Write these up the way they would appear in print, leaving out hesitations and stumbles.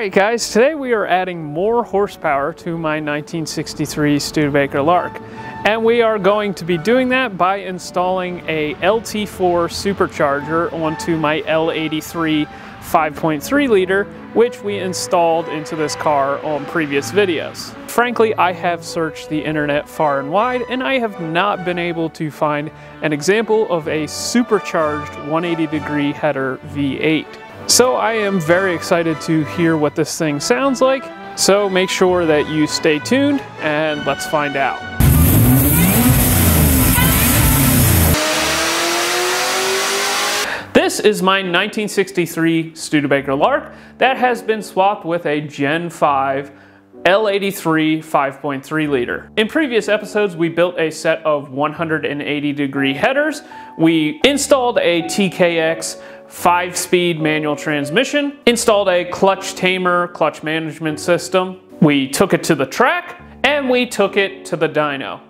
Alright guys, today we are adding more horsepower to my 1963 Studebaker Lark. And we are going to be doing that by installing a LT4 Supercharger onto my L83 5.3 liter, which we installed into this car on previous videos. Frankly, I have searched the internet far and wide, and I have not been able to find an example of a supercharged 180-degree header V8. So I am very excited to hear what this thing sounds like, so make sure that you stay tuned and let's find out. This is my 1963 Studebaker Lark that has been swapped with a Gen 5 L83 5.3 liter. In previous episodes, we built a set of 180-degree headers. We installed a TKX 5-speed manual transmission, installed a clutch tamer, clutch management system. We took it to the track, and we took it to the dyno.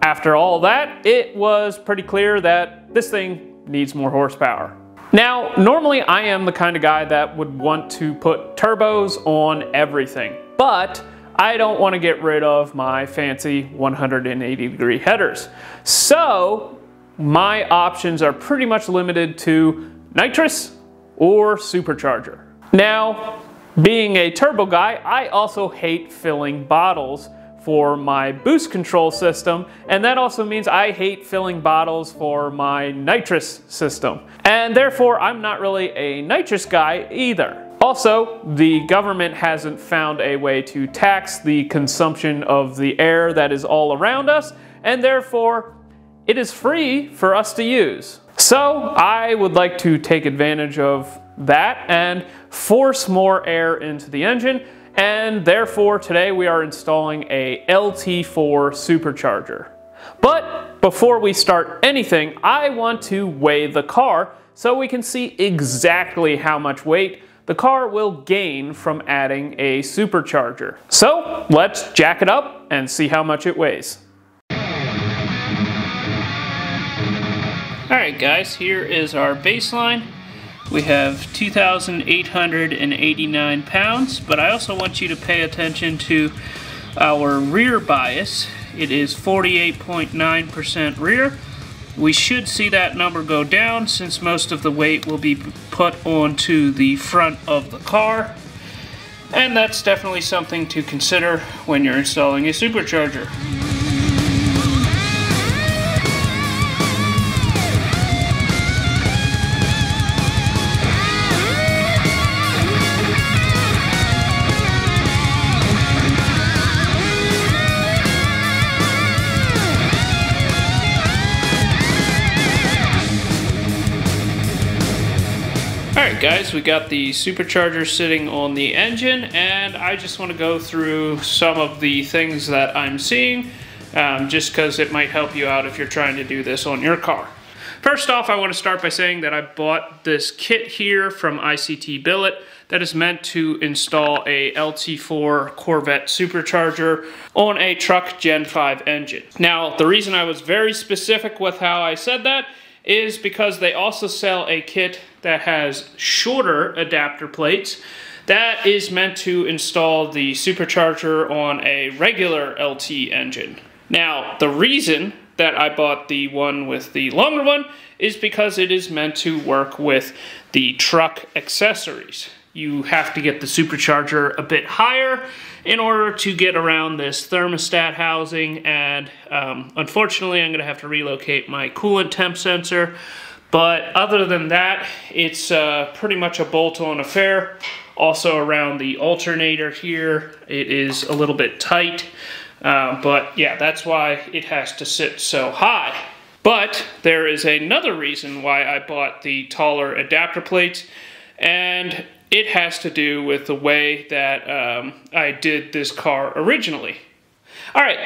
After all that, it was pretty clear that this thing needs more horsepower. Now, normally I am the kind of guy that would want to put turbos on everything, but I don't want to get rid of my fancy 180-degree headers. So my options are pretty much limited to nitrous or supercharger. Now, being a turbo guy, I also hate filling bottles for my boost control system, and that also means I hate filling bottles for my nitrous system. And therefore, I'm not really a nitrous guy either. Also, the government hasn't found a way to tax the consumption of the air that is all around us, and therefore, it is free for us to use. So I would like to take advantage of that and force more air into the engine, and therefore today we are installing a LT4 Supercharger. But before we start anything, I want to weigh the car so we can see exactly how much weight the car will gain from adding a supercharger. So let's jack it up and see how much it weighs. Alright guys, here is our baseline. We have 2,889 pounds, but I also want you to pay attention to our rear bias. It is 48.9% rear. We should see that number go down since most of the weight will be put onto the front of the car. And that's definitely something to consider when you're installing a supercharger. Alright guys, we got the supercharger sitting on the engine, and I just want to go through some of the things that I'm seeing, just because it might help you out if you're trying to do this on your car. First off, I want to start by saying that I bought this kit here from ICT Billet that is meant to install a LT4 Corvette Supercharger on a truck Gen 5 engine. Now, the reason I was very specific with how I said that is because they also sell a kit that has shorter adapter plates that is meant to install the supercharger on a regular LT engine. Now, the reason that I bought the one with the longer one is because it is meant to work with the truck accessories. You have to get the supercharger a bit higher in order to get around this thermostat housing, and unfortunately I'm going to have to relocate my coolant temp sensor. But other than that, it's pretty much a bolt-on affair. Also around the alternator here, it is a little bit tight. But yeah, that's why it has to sit so high. But there is another reason why I bought the taller adapter plates, and it has to do with the way that I did this car originally. Alright,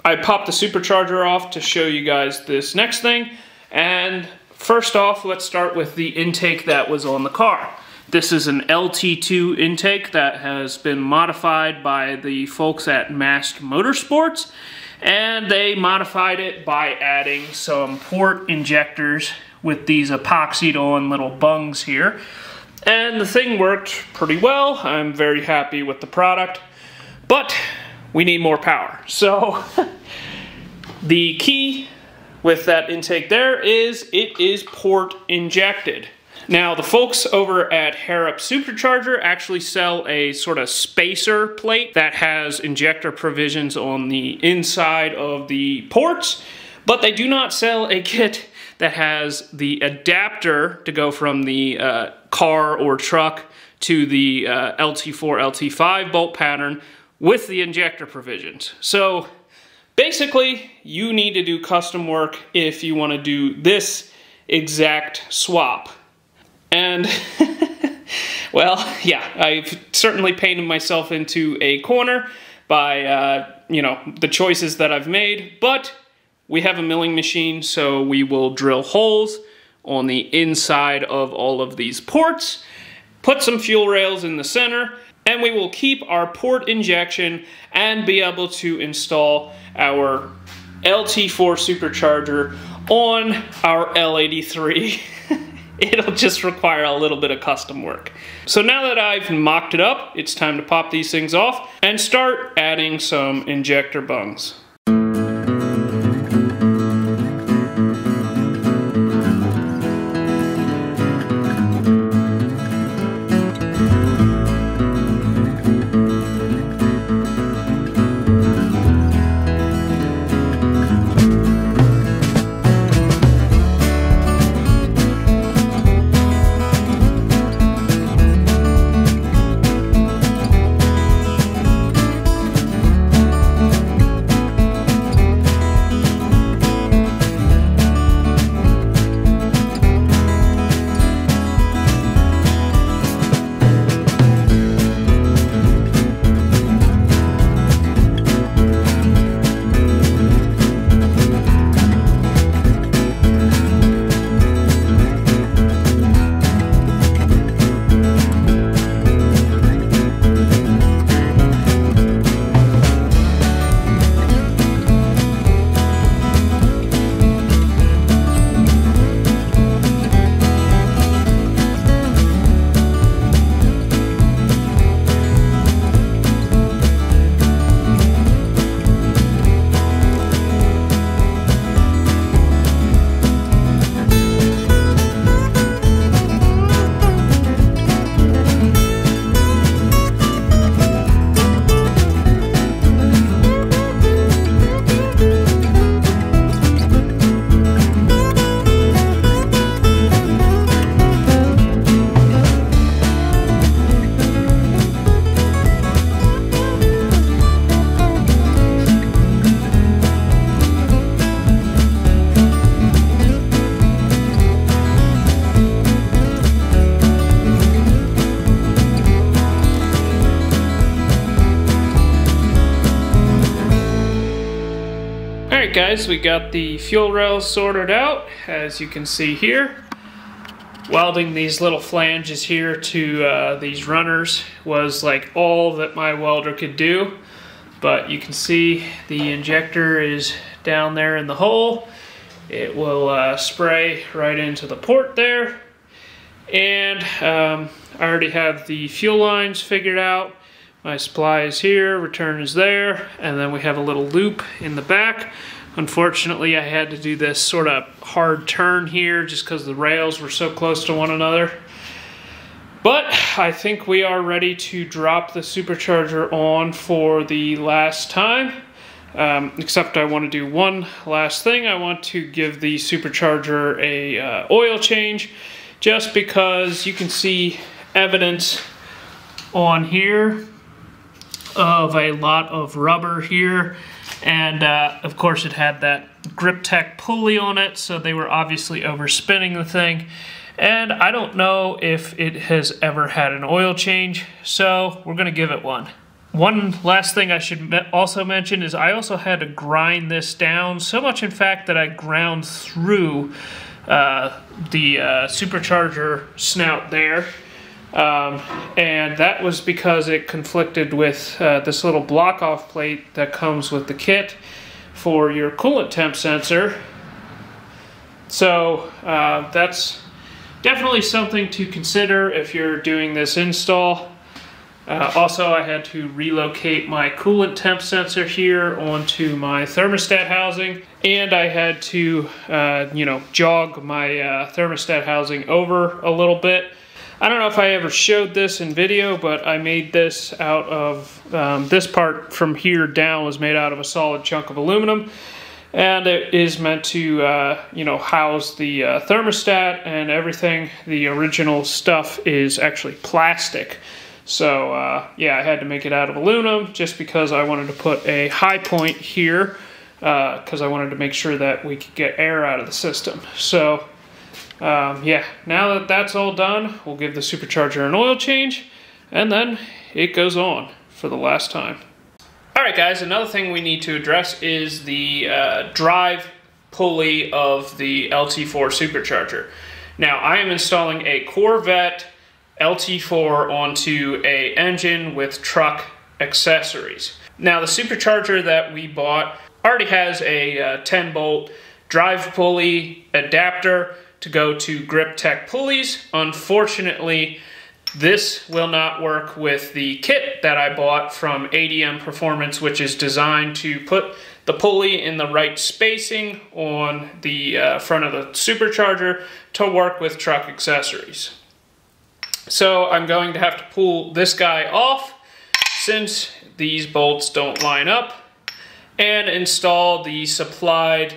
I popped the supercharger off to show you guys this next thing, and first off, let's start with the intake that was on the car. This is an LT2 intake that has been modified by the folks at Massed Motorsports, and they modified it by adding some port injectors with these epoxied on little bungs here. And the thing worked pretty well. I'm very happy with the product, but we need more power. So the key with that intake there is it is port injected. Now the folks over at Harrop Supercharger actually sell a sort of spacer plate that has injector provisions on the inside of the ports, but they do not sell a kit that has the adapter to go from the car or truck to the LT4, LT5 bolt pattern with the injector provisions. So basically, you need to do custom work if you want to do this exact swap. And, well, yeah, I've certainly painted myself into a corner by, you know, the choices that I've made, but we have a milling machine, so we will drill holes on the inside of all of these ports, put some fuel rails in the center, and we will keep our port injection and be able to install our LT4 Supercharger on our L83. It'll just require a little bit of custom work. So now that I've mocked it up, it's time to pop these things off and start adding some injector bungs. Alright guys, we got the fuel rails sorted out, as you can see here. Welding these little flanges here to these runners was like all that my welder could do. But you can see the injector is down there in the hole. It will spray right into the port there. And I already have the fuel lines figured out. My supply is here, return is there, and then we have a little loop in the back. Unfortunately, I had to do this sort of hard turn here just because the rails were so close to one another. But I think we are ready to drop the supercharger on for the last time. Except I want to do one last thing. I want to give the supercharger a oil change, just because you can see evidence on here of a lot of rubber here, and of course it had that Grip Tech pulley on it, so they were obviously overspinning the thing, and I don't know if it has ever had an oil change, so we're gonna give it one. One last thing I should also mention is I also had to grind this down, so much in fact that I ground through the supercharger snout there. And that was because it conflicted with this little block-off plate that comes with the kit for your coolant temp sensor. So that's definitely something to consider if you're doing this install. Also, I had to relocate my coolant temp sensor here onto my thermostat housing, and I had to, jog my thermostat housing over a little bit. I don't know if I ever showed this in video, but I made this out of, this part from here down was made out of a solid chunk of aluminum, and it is meant to, house the thermostat and everything. The original stuff is actually plastic. So, yeah, I had to make it out of aluminum just because I wanted to put a high point here because I wanted to make sure that we could get air out of the system. So, yeah, now that that's all done, we'll give the supercharger an oil change, and then it goes on for the last time. Alright guys, another thing we need to address is the drive pulley of the LT4 Supercharger. Now, I am installing a Corvette LT4 onto a engine with truck accessories. Now, the supercharger that we bought already has a 10-bolt drive pulley adapter to go to Grip Tech pulleys. Unfortunately, this will not work with the kit that I bought from ADM Performance, which is designed to put the pulley in the right spacing on the front of the supercharger to work with truck accessories. So I'm going to have to pull this guy off since these bolts don't line up, and install the supplied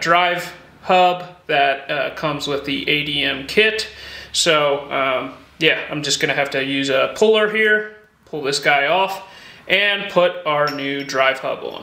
drive hub that comes with the ADM kit. So yeah, I'm just going to have to use a puller here, pull this guy off, and put our new drive hub on.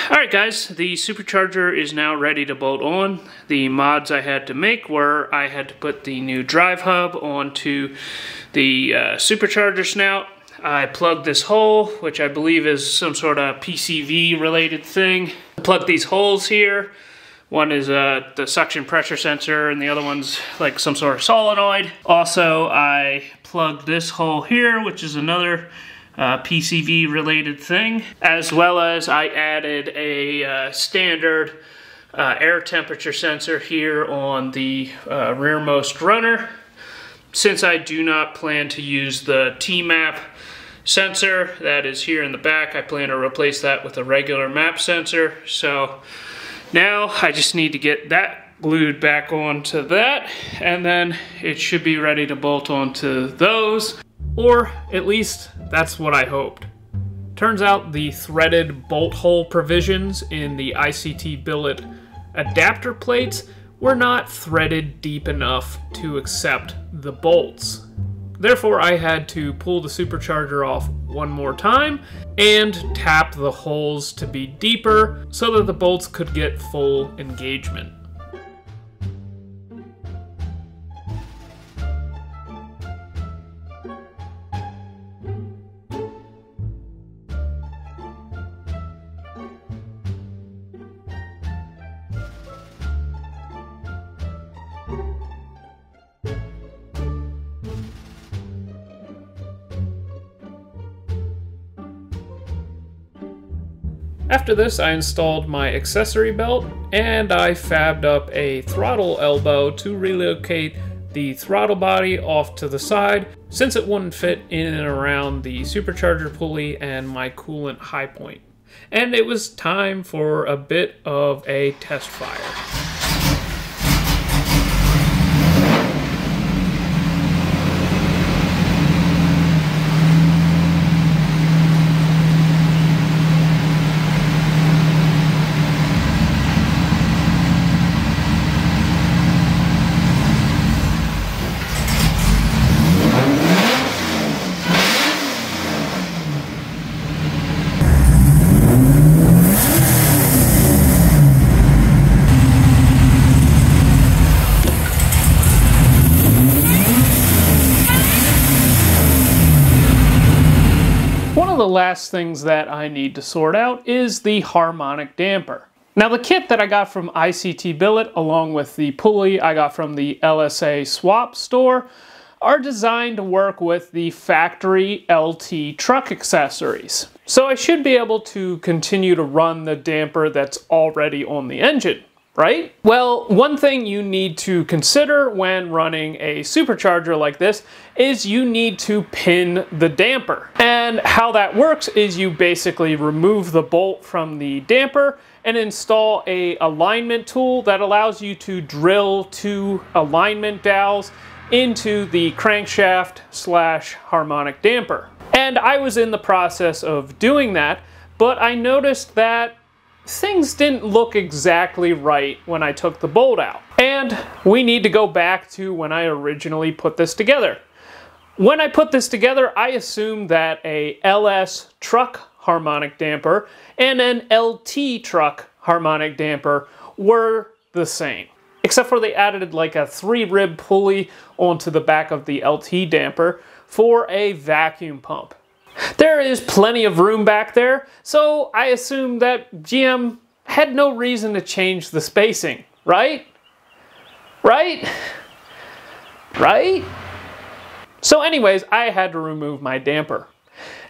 Alright guys, the supercharger is now ready to bolt on. The mods I had to make were I had to put the new drive hub onto the supercharger snout. I plugged this hole, which I believe is some sort of PCV related thing. I plugged these holes here. One is the suction pressure sensor, and the other one's like some sort of solenoid. Also, I plugged this hole here, which is another PCV related thing, as well as I added a standard air temperature sensor here on the rearmost runner. Since I do not plan to use the T-map sensor that is here in the back, I plan to replace that with a regular map sensor. So now I just need to get that glued back onto that, and then it should be ready to bolt onto those. Or at least that's what I hoped. Turns out the threaded bolt hole provisions in the ICT billet adapter plates were not threaded deep enough to accept the bolts. Therefore, I had to pull the supercharger off one more time and tap the holes to be deeper so that the bolts could get full engagement. After this, I installed my accessory belt, and I fabbed up a throttle elbow to relocate the throttle body off to the side, since it wouldn't fit in and around the supercharger pulley and my coolant high point. And it was time for a bit of a test fire. of the last things that I need to sort out is the harmonic damper. Now the kit that I got from ICT Billet along with the pulley I got from the LSA Swap store are designed to work with the factory LT truck accessories. So I should be able to continue to run the damper that's already on the engine, right? Well, one thing you need to consider when running a supercharger like this is you need to pin the damper. And how that works is you basically remove the bolt from the damper and install a alignment tool that allows you to drill 2 alignment dowels into the crankshaft / harmonic damper. And I was in the process of doing that, but I noticed that things didn't look exactly right when I took the bolt out. And we need to go back to when I originally put this together. When I put this together, I assumed that a LS truck harmonic damper and an LT truck harmonic damper were the same. Except for they added like a 3-rib pulley onto the back of the LT damper for a vacuum pump. There is plenty of room back there, so I assumed that GM had no reason to change the spacing, right? Right? Right? So anyways, I had to remove my damper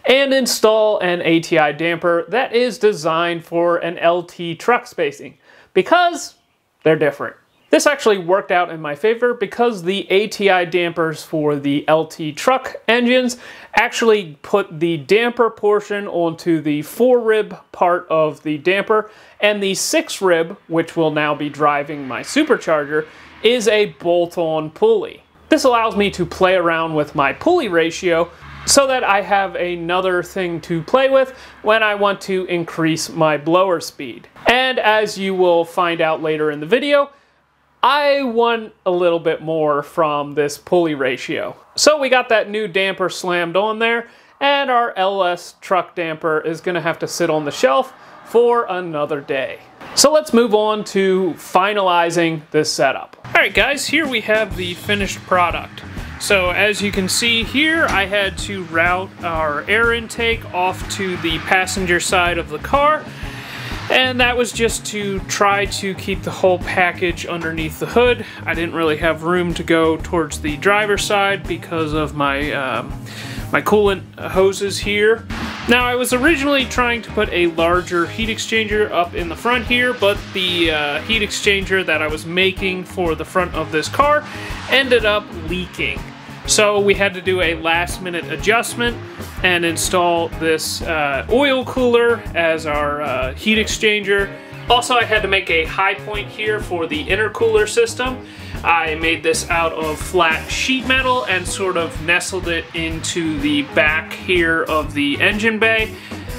and install an ATI damper that is designed for an LT truck spacing because they're different. This actually worked out in my favor because the ATI dampers for the LT truck engines actually put the damper portion onto the 4-rib part of the damper, and the 6-rib, which will now be driving my supercharger, is a bolt-on pulley. This allows me to play around with my pulley ratio so that I have another thing to play with when I want to increase my blower speed. And as you will find out later in the video, I want a little bit more from this pulley ratio. So we got that new damper slammed on there, and our LS truck damper is going to have to sit on the shelf for another day. So let's move on to finalizing this setup. Alright guys, here we have the finished product. So as you can see here, I had to route our air intake off to the passenger side of the car. And that was just to try to keep the whole package underneath the hood. I didn't really have room to go towards the driver's side because of my my coolant hoses here. Now I was originally trying to put a larger heat exchanger up in the front here, but the heat exchanger that I was making for the front of this car ended up leaking. So we had to do a last-minute adjustment and install this oil cooler as our heat exchanger. Also, I had to make a high point here for the intercooler system. I made this out of flat sheet metal and sort of nestled it into the back here of the engine bay.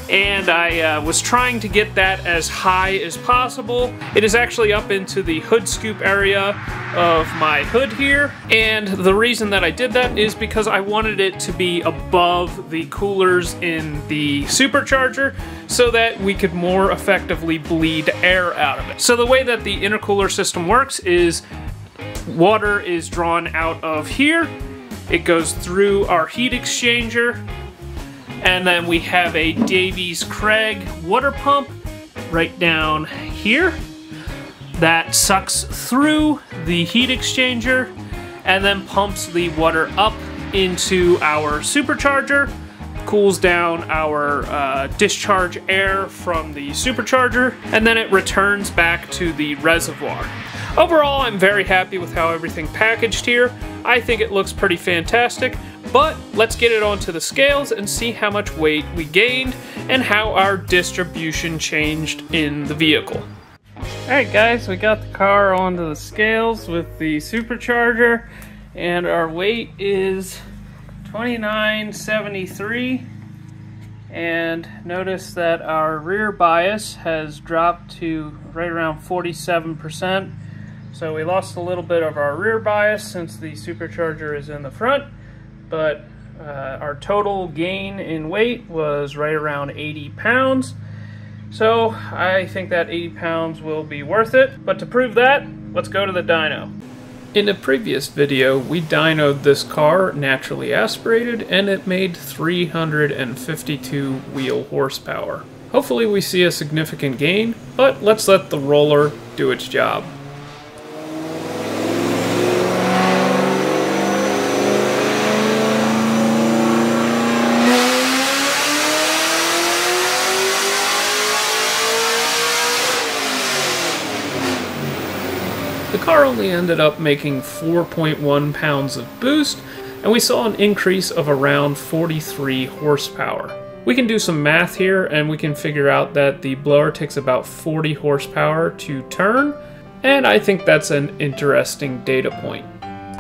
And I was trying to get that as high as possible. It is actually up into the hood scoop area of my hood here. And the reason that I did that is because I wanted it to be above the coolers in the supercharger so that we could more effectively bleed air out of it. So the way that the intercooler system works is water is drawn out of here. It goes through our heat exchanger. And then we have a Davies Craig water pump right down here that sucks through the heat exchanger and then pumps the water up into our supercharger, cools down our discharge air from the supercharger, and then it returns back to the reservoir. Overall, I'm very happy with how everything packaged here. I think it looks pretty fantastic. But let's get it onto the scales and see how much weight we gained and how our distribution changed in the vehicle. Alright guys, we got the car onto the scales with the supercharger and our weight is 2973, and notice that our rear bias has dropped to right around 47%. So we lost a little bit of our rear bias since the supercharger is in the front. But our total gain in weight was right around 80 pounds. So I think that 80 pounds will be worth it. But to prove that, let's go to the dyno. In a previous video, we dynoed this car naturally aspirated and it made 352 wheel horsepower. Hopefully we see a significant gain, but let's let the roller do its job. The car only ended up making 4.1 pounds of boost, and we saw an increase of around 43 horsepower. We can do some math here, and we can figure out that the blower takes about 40 horsepower to turn, and I think that's an interesting data point.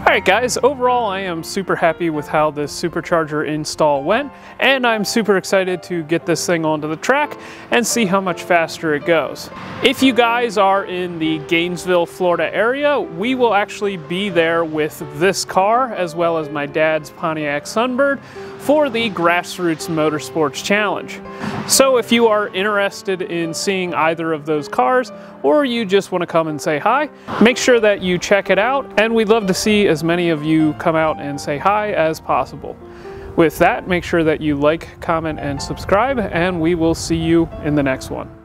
Alright guys, overall I am super happy with how this supercharger install went, and I'm super excited to get this thing onto the track and see how much faster it goes. If you guys are in the Gainesville, Florida area, we will actually be there with this car as well as my dad's Pontiac Sunbird for the Grassroots Motorsports Challenge. So if you are interested in seeing either of those cars, or you just want to come and say hi, make sure that you check it out, and we'd love to see as many of you come out and say hi as possible. With that, make sure that you like, comment, and subscribe, and we will see you in the next one.